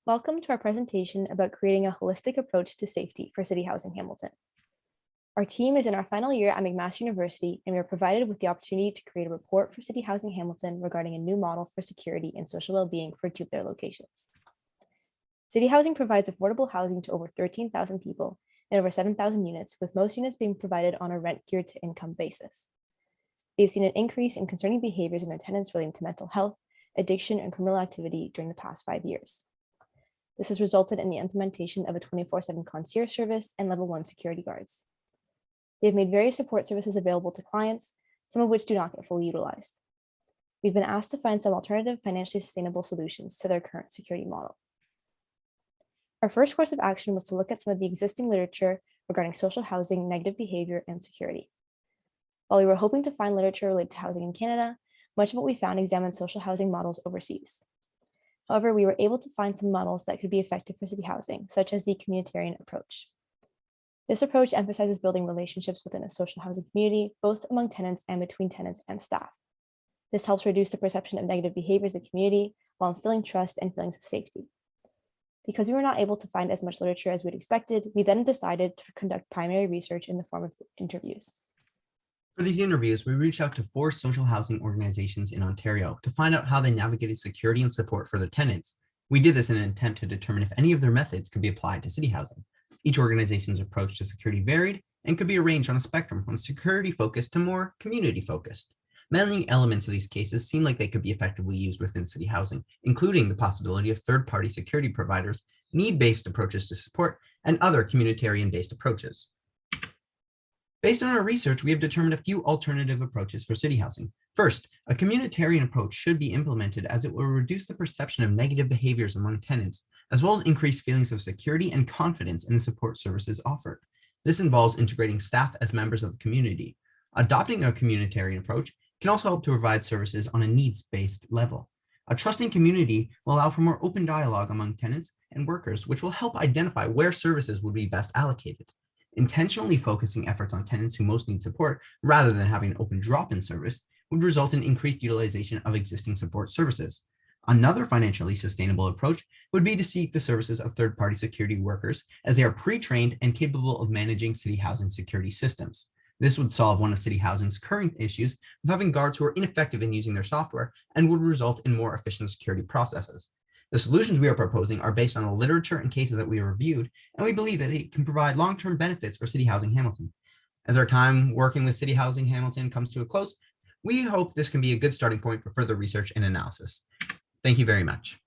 Welcome to our presentation about creating a holistic approach to safety for City Housing Hamilton. Our team is in our final year at McMaster University, and we are provided with the opportunity to create a report for City Housing Hamilton regarding a new model for security and social well-being for two of their locations. City Housing provides affordable housing to over 13,000 people and over 7,000 units, with most units being provided on a rent geared to income basis. They've seen an increase in concerning behaviors in their tenants relating to mental health, addiction, and criminal activity during the past 5 years. This has resulted in the implementation of a 24/7 concierge service and level 1 security guards. They've made various support services available to clients, some of which do not get fully utilized. We've been asked to find some alternative financially sustainable solutions to their current security model. Our first course of action was to look at some of the existing literature regarding social housing, negative behavior, and security. While we were hoping to find literature related to housing in Canada, much of what we found examined social housing models overseas. However, we were able to find some models that could be effective for city housing, such as the communitarian approach. This approach emphasizes building relationships within a social housing community, both among tenants and between tenants and staff. This helps reduce the perception of negative behaviors in the community while instilling trust and feelings of safety. Because we were not able to find as much literature as we'd expected, we then decided to conduct primary research in the form of interviews. For these interviews, we reached out to 4 social housing organizations in Ontario to find out how they navigated security and support for their tenants. We did this in an attempt to determine if any of their methods could be applied to city housing. Each organization's approach to security varied and could be arranged on a spectrum from security-focused to more community-focused. Many elements of these cases seem like they could be effectively used within city housing, including the possibility of third-party security providers, need-based approaches to support, and other communitarian-based approaches. Based on our research, we have determined a few alternative approaches for city housing. First, a communitarian approach should be implemented as it will reduce the perception of negative behaviors among tenants, as well as increase feelings of security and confidence in the support services offered. This involves integrating staff as members of the community. Adopting a communitarian approach can also help to provide services on a needs-based level. A trusting community will allow for more open dialogue among tenants and workers, which will help identify where services would be best allocated. Intentionally focusing efforts on tenants who most need support, rather than having an open drop-in service, would result in increased utilization of existing support services. Another financially sustainable approach would be to seek the services of third-party security workers, as they are pre-trained and capable of managing city housing security systems. This would solve one of city housing's current issues of having guards who are ineffective in using their software and would result in more efficient security processes. The solutions we are proposing are based on the literature and cases that we have reviewed, and we believe that they can provide long-term benefits for City Housing Hamilton. As our time working with City Housing Hamilton comes to a close, we hope this can be a good starting point for further research and analysis. Thank you very much.